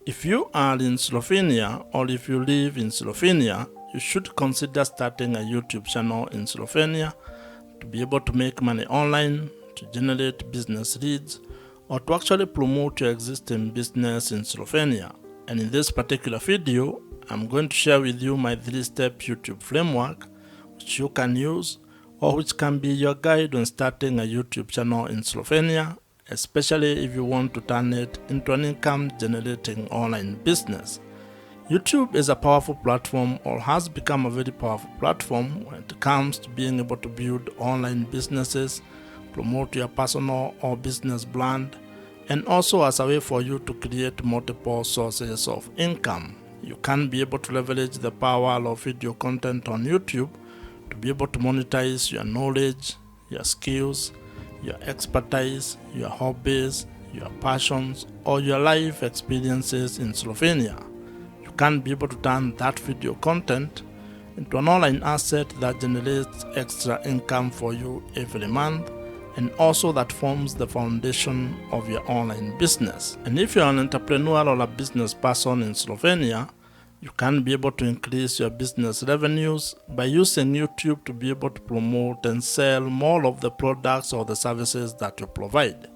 If you are in Slovenia or if you live in Slovenia, you should consider starting a YouTube channel in Slovenia to be able to make money online, to generate business leads, or to actually promote your existing business in Slovenia. And in this particular video, I'm going to share with you my 3-step YouTube framework which you can use or which can be your guide on starting a YouTube channel in Slovenia, especially if you want to turn it into an income-generating online business. YouTube is a powerful platform, or has become a very powerful platform when it comes to being able to build online businesses, promote your personal or business brand, and also as a way for you to create multiple sources of income. You can be able to leverage the power of video content on YouTube to be able to monetize your knowledge, your skills, your expertise, your hobbies, your passions, or your life experiences in Slovenia. You can be able to turn that video content into an online asset that generates extra income for you every month, and also that forms the foundation of your online business. And if you're an entrepreneur or a business person in Slovenia, you can be able to increase your business revenues by using YouTube to be able to promote and sell more of the products or the services that you provide.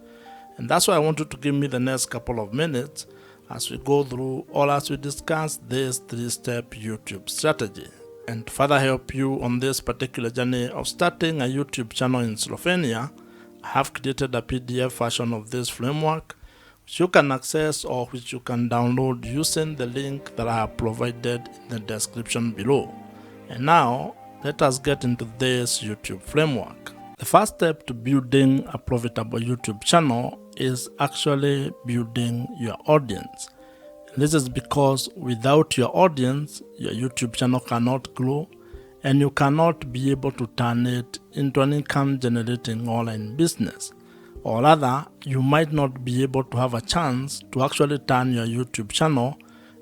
And that's why I want you to give me the next couple of minutes as we go through or as we discuss this 3-step YouTube strategy. And to further help you on this particular journey of starting a YouTube channel in Slovenia, I have created a PDF version of this framework which you can access or which you can download using the link that I have provided in the description below. And now, let us get into this YouTube framework. The first step to building a profitable YouTube channel is actually building your audience. And this is because without your audience, your YouTube channel cannot grow, and you cannot be able to turn it into an income-generating online business. Or rather, you might not be able to have a chance to actually turn your YouTube channel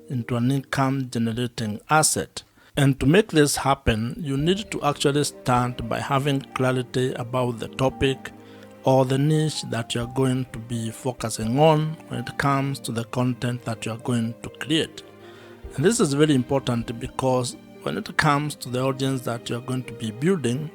into an income-generating asset. And to make this happen, you need to actually start by having clarity about the topic or the niche that you're going to be focusing on when it comes to the content that you're going to create. And this is very important because when it comes to the audience that you're going to be building,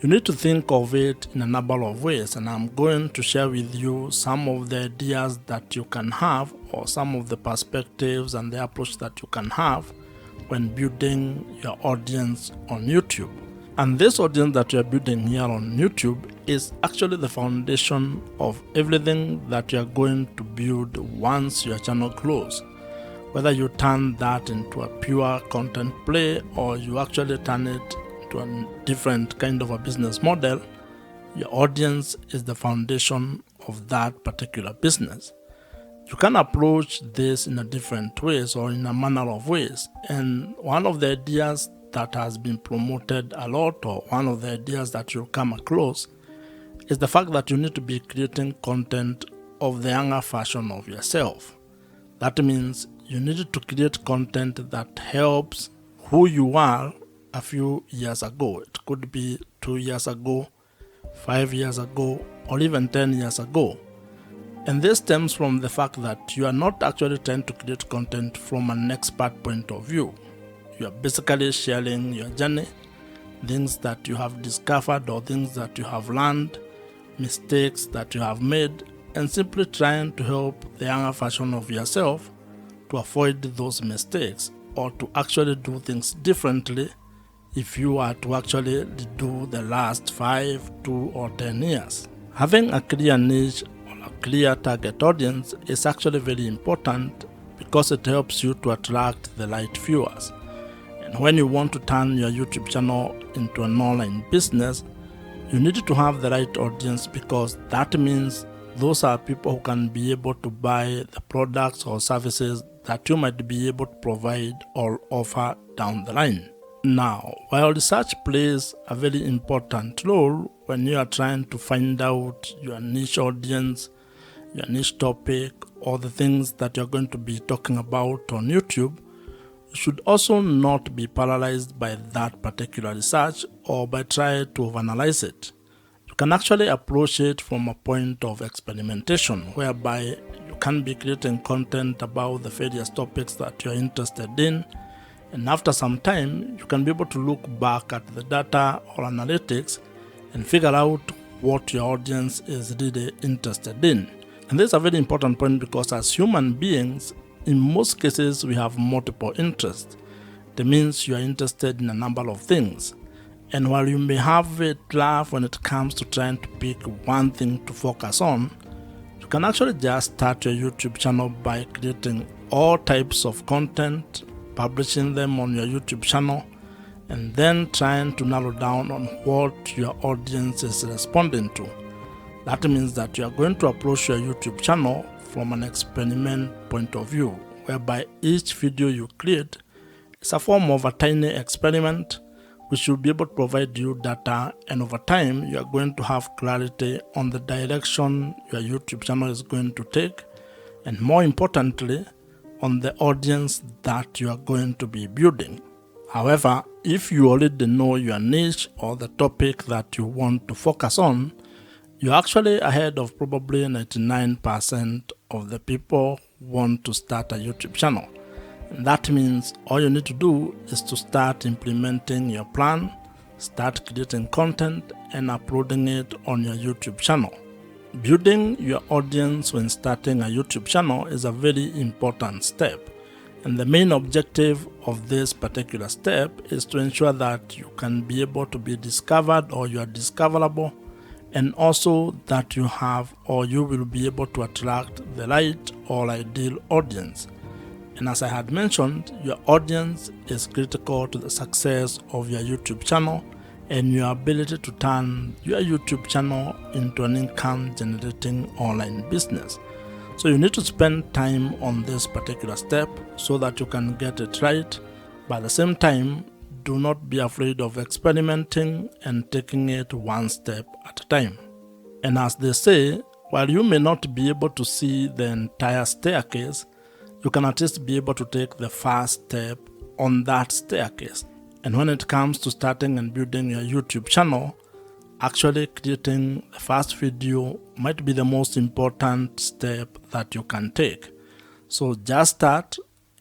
you need to think of it in a number of ways, and I'm going to share with you some of the ideas that you can have, or some of the perspectives and the approach that you can have when building your audience on YouTube. And this audience that you're building here on YouTube is actually the foundation of everything that you're going to build once your channel grows. Whether you turn that into a pure content play or you actually turn it to a different kind of a business model, your audience is the foundation of that particular business. You can approach this in a different ways or in a manner of ways, and one of the ideas that has been promoted a lot, or one of the ideas that you'll come across, is the fact that you need to be creating content of the younger version of yourself. That means you need to create content that helps who you are a few years ago. It could be 2 years ago, 5 years ago, or even 10 years ago. And this stems from the fact that you are not actually trying to create content from an expert point of view. You are basically sharing your journey, things that you have discovered or things that you have learned, mistakes that you have made, and simply trying to help the younger version of yourself to avoid those mistakes or to actually do things differently if you are to actually do the last 5, 2, or 10 years. Having a clear niche or a clear target audience is actually very important because it helps you to attract the right viewers. And when you want to turn your YouTube channel into an online business, you need to have the right audience, because that means those are people who can be able to buy the products or services that you might be able to provide or offer down the line. Now, while research plays a very important role when you are trying to find out your niche audience, your niche topic, or the things that you're going to be talking about on YouTube, you should also not be paralyzed by that particular research or by trying to overanalyze it. You can actually approach it from a point of experimentation, whereby you can be creating content about the various topics that you're interested in. And after some time, you can be able to look back at the data or analytics and figure out what your audience is really interested in. And this is a very important point because as human beings, in most cases, we have multiple interests. That means you are interested in a number of things. And while you may have a drive when it comes to trying to pick one thing to focus on, you can actually just start your YouTube channel by creating all types of content, publishing them on your YouTube channel, and then trying to narrow down on what your audience is responding to. That means that you are going to approach your YouTube channel from an experiment point of view, whereby each video you create is a form of a tiny experiment which will be able to provide you data, and over time you are going to have clarity on the direction your YouTube channel is going to take, and more importantly, on the audience that you are going to be building. However, if you already know your niche or the topic that you want to focus on, you're actually ahead of probably 99% of the people who want to start a YouTube channel. And that means all you need to do is to start implementing your plan, start creating content, and uploading it on your YouTube channel. Building your audience when starting a YouTube channel is a very important step. And the main objective of this particular step is to ensure that you can be able to be discovered, or you are discoverable, and also that you have, or you will be able to attract the right or ideal audience. And as I had mentioned, your audience is critical to the success of your YouTube channel and your ability to turn your YouTube channel into an income generating online business. So you need to spend time on this particular step so that you can get it right. But at the same time, do not be afraid of experimenting and taking it one step at a time. And as they say, while you may not be able to see the entire staircase, you can at least be able to take the first step on that staircase. And when it comes to starting and building your YouTube channel, actually creating the first video might be the most important step that you can take. So just start,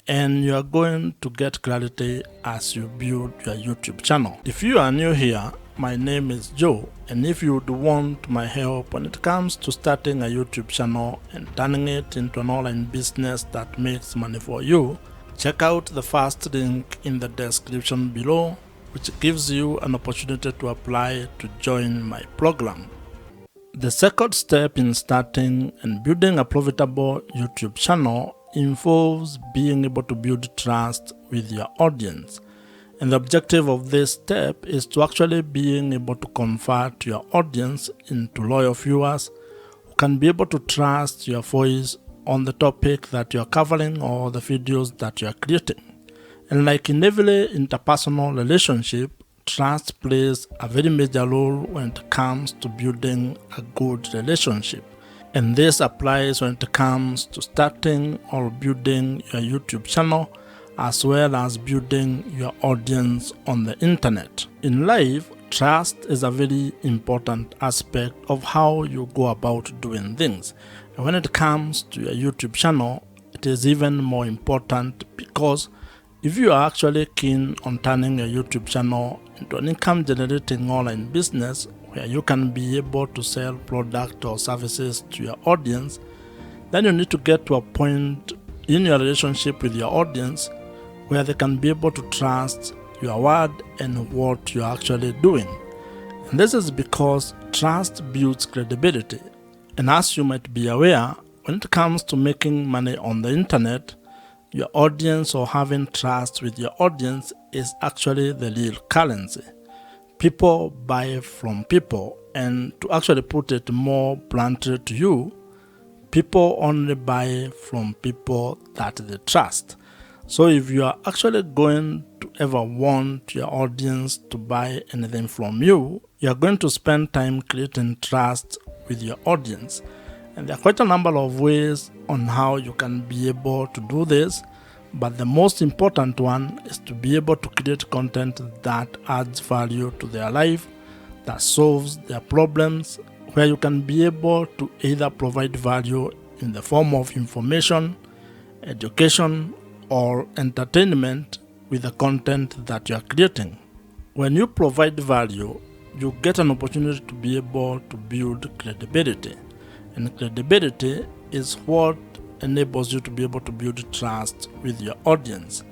and you are going to get clarity as you build your YouTube channel. If you are new here, my name is Joe, and if you would want my help when it comes to starting a YouTube channel and turning it into an online business that makes money for you, check out the first link in the description below, which gives you an opportunity to apply to join my program. The second step in starting and building a profitable YouTube channel involves being able to build trust with your audience. And the objective of this step is to actually being able to convert your audience into loyal viewers who can be able to trust your voice on the topic that you're covering or the videos that you're creating. And like in every interpersonal relationship, trust plays a very major role when it comes to building a good relationship. And this applies when it comes to starting or building your YouTube channel, as well as building your audience on the internet. In life, trust is a very important aspect of how you go about doing things. And when it comes to your YouTube channel, it is even more important, because if you are actually keen on turning your YouTube channel into an income generating online business where you can be able to sell products or services to your audience, then you need to get to a point in your relationship with your audience where they can be able to trust your word and what you're actually doing. And this is because trust builds credibility. And as you might be aware, when it comes to making money on the internet, your audience, or having trust with your audience, is actually the real currency. People buy from people, and to actually put it more bluntly to you, people only buy from people that they trust. So if you are actually going to ever want your audience to buy anything from you, you are going to spend time creating trust with your audience. And there are quite a number of ways on how you can be able to do this, but the most important one is to be able to create content that adds value to their life, that solves their problems, where you can be able to either provide value in the form of information, education, or entertainment with the content that you are creating. When you provide value, you get an opportunity to be able to build credibility. And credibility is what enables you to be able to build trust with your audience.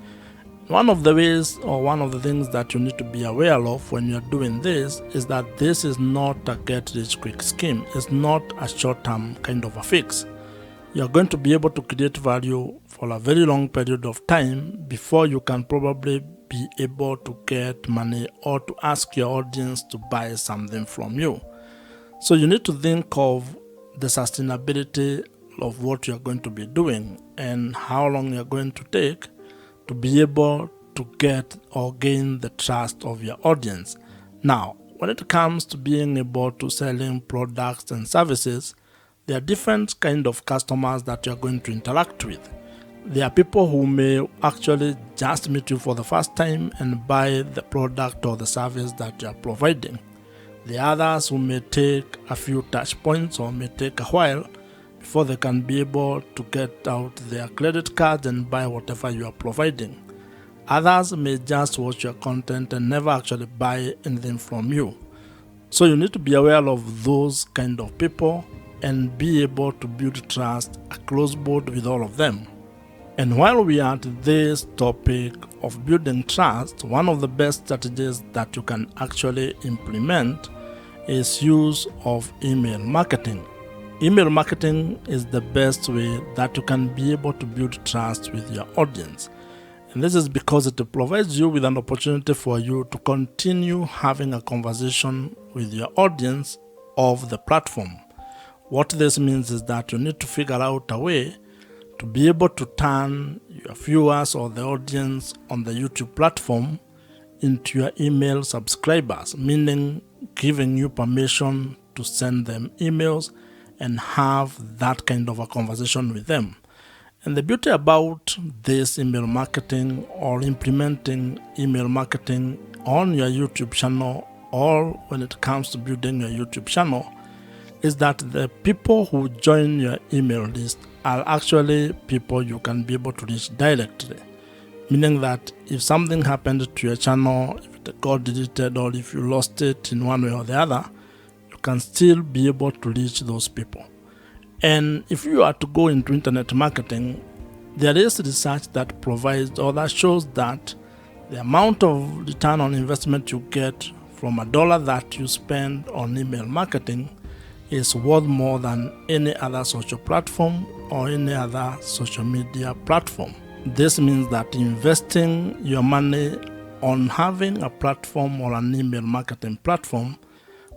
One of the ways, or one of the things that you need to be aware of when you're doing this is that this is not a get-rich-quick scheme. It's not a short-term kind of a fix. You're going to be able to create value for a very long period of time before you can probably be able to get money or to ask your audience to buy something from you. So you need to think of the sustainability of what you're going to be doing and how long you're going to take to be able to get or gain the trust of your audience. Now, when it comes to being able to selling products and services, there are different kind of customers that you're going to interact with. There are people who may actually just meet you for the first time and buy the product or the service that you are providing. The others who may take a few touch points or may take a while before they can be able to get out their credit cards and buy whatever you are providing. Others may just watch your content and never actually buy anything from you. So you need to be aware of those kind of people and be able to build trust across board with all of them. And while we are at this topic of building trust, one of the best strategies that you can actually implement is use of email marketing. Email marketing is the best way that you can be able to build trust with your audience. And this is because it provides you with an opportunity for you to continue having a conversation with your audience of the platform. What this means is that you need to figure out a way to be able to turn your viewers or the audience on the YouTube platform into your email subscribers, meaning giving you permission to send them emails and have that kind of a conversation with them. And the beauty about this email marketing or implementing email marketing on your YouTube channel or when it comes to building your YouTube channel is that the people who join your email list are actually people you can be able to reach directly. Meaning that if something happened to your channel, if it got deleted or if you lost it in one way or the other, can still be able to reach those people. And if you are to go into internet marketing, there is research that provides or that shows that the amount of return on investment you get from $1 that you spend on email marketing is worth more than any other social platform or any other social media platform. This means that investing your money on having a platform or an email marketing platform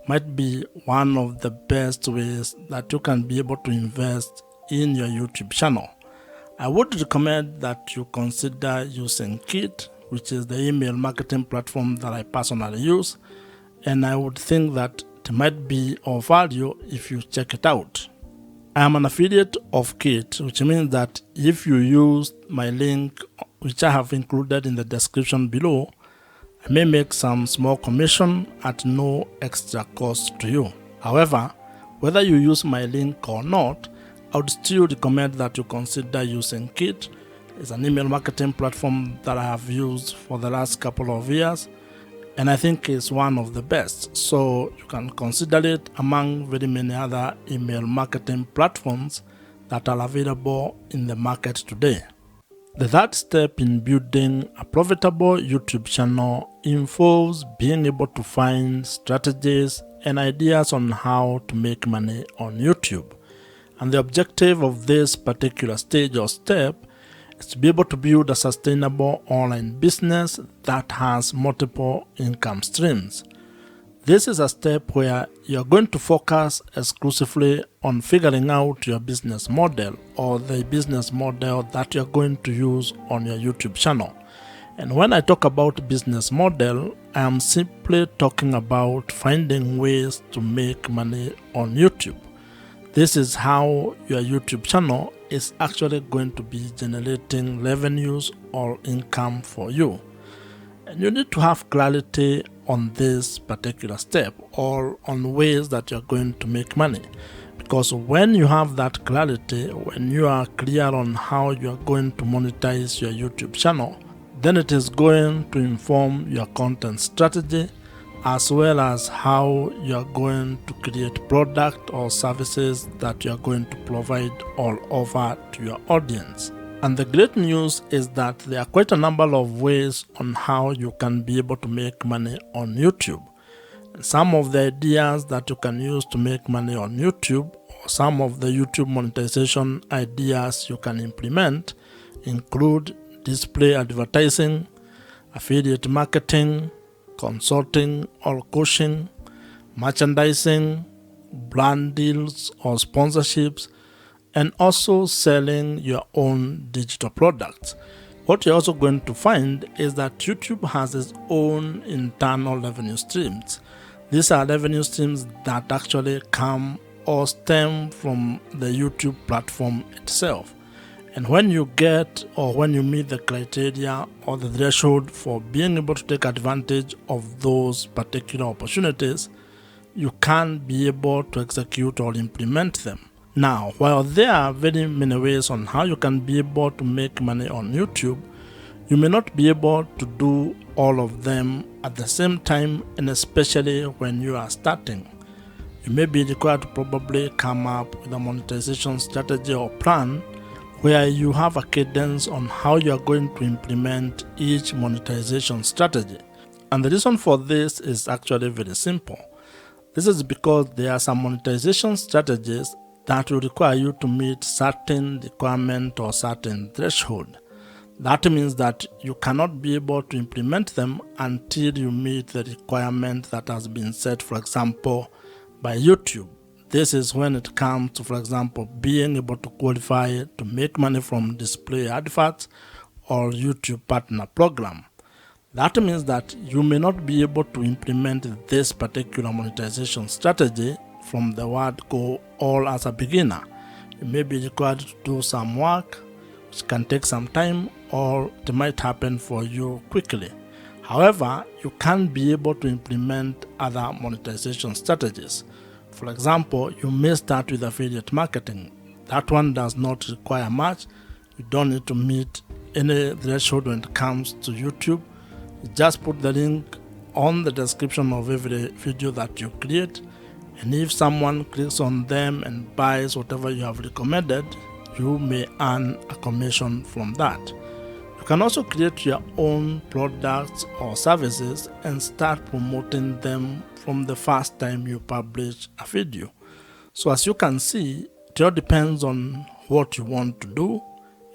might be one of the best ways that you can be able to invest in your YouTube channel. I would recommend that you consider using Kit, which is the email marketing platform that I personally use, and I would think that it might be of value if you check it out. I am an affiliate of Kit, which means that if you use my link, which I have included in the description below, I may make some small commission at no extra cost to you. However, whether you use my link or not, I would still recommend that you consider using Kit. It's an email marketing platform that I have used for the last couple of years, and I think it's one of the best. So you can consider it among very many other email marketing platforms that are available in the market today. The third step in building a profitable YouTube channel involves being able to find strategies and ideas on how to make money on YouTube. And the objective of this particular stage or step is to be able to build a sustainable online business that has multiple income streams. This is a step where you're going to focus exclusively on figuring out your business model or the business model that you're going to use on your YouTube channel. And when I talk about business model, I am simply talking about finding ways to make money on YouTube. This is how your YouTube channel is actually going to be generating revenues or income for you. And you need to have clarity on this particular step or on ways that you're going to make money. Because when you have that clarity, when you are clear on how you are going to monetize your YouTube channel, then it is going to inform your content strategy as well as how you are going to create product or services that you are going to provide all over to your audience. And the great news is that there are quite a number of ways on how you can be able to make money on YouTube. Some of the ideas that you can use to make money on YouTube, or some of the YouTube monetization ideas you can implement, include display advertising, affiliate marketing, consulting or coaching, merchandising, brand deals or sponsorships, and also selling your own digital products. What you're also going to find is that YouTube has its own internal revenue streams. These are revenue streams that actually come or stem from the YouTube platform itself. And when you get or when you meet the criteria or the threshold for being able to take advantage of those particular opportunities, you can be able to execute or implement them. Now, while there are very many ways on how you can be able to make money on YouTube, you may not be able to do all of them at the same time, and especially when you are starting. You may be required to probably come up with a monetization strategy or plan where you have a cadence on how you are going to implement each monetization strategy. And the reason for this is actually very simple. This is because there are some monetization strategies that will require you to meet certain requirement or certain threshold. That means that you cannot be able to implement them until you meet the requirement that has been set, for example, by YouTube. This is when it comes to, for example, being able to qualify to make money from display adverts or YouTube partner program. That means that you may not be able to implement this particular monetization strategy from the word go all as a beginner. You may be required to do some work, which can take some time, or it might happen for you quickly. However, you can be able to implement other monetization strategies. For example, you may start with affiliate marketing. That one does not require much. You don't need to meet any threshold when it comes to YouTube. You just put the link on the description of every video that you create, and if someone clicks on them and buys whatever you have recommended, you may earn a commission from that. You can also create your own products or services and start promoting them from the first time you publish a video. So as you can see, it all depends on what you want to do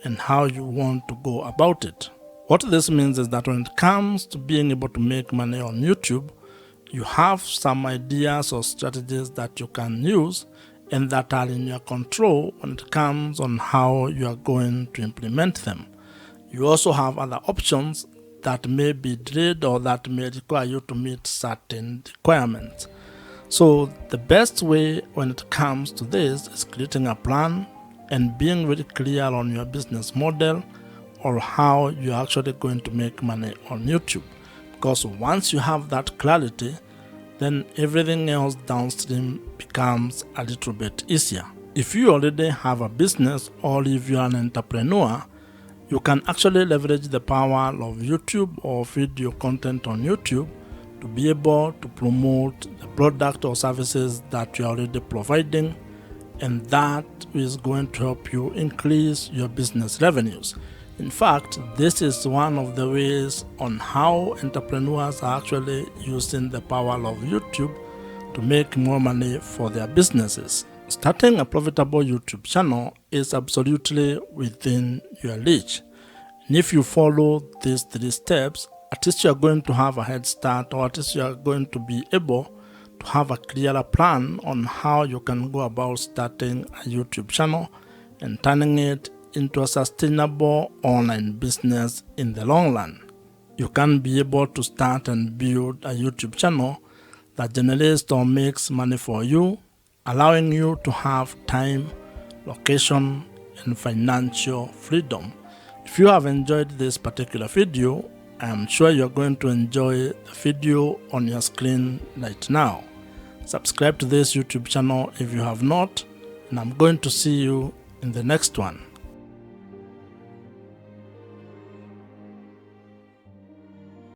and how you want to go about it. What this means is that when it comes to being able to make money on YouTube, you have some ideas or strategies that you can use and that are in your control when it comes on how you are going to implement them. You also have other options that may be delayed or that may require you to meet certain requirements. So the best way when it comes to this is creating a plan and being very clear on your business model or how you're actually going to make money on YouTube. Because once you have that clarity, then everything else downstream becomes a little bit easier. If you already have a business or if you're an entrepreneur, you can actually leverage the power of YouTube or video content on YouTube to be able to promote the product or services that you're already providing, and that is going to help you increase your business revenues. In fact, this is one of the ways on how entrepreneurs are actually using the power of YouTube to make more money for their businesses. Starting a profitable YouTube channel is absolutely within your reach. And if you follow these 3 steps, at least you are going to have a head start, or at least you are going to be able to have a clearer plan on how you can go about starting a YouTube channel and turning it into a sustainable online business in the long run. You can be able to start and build a YouTube channel that generates or makes money for you, allowing you to have time, location, and financial freedom. If you have enjoyed this particular video, I am sure you're going to enjoy the video on your screen right now. Subscribe to this YouTube channel if you have not, and I'm going to see you in the next one.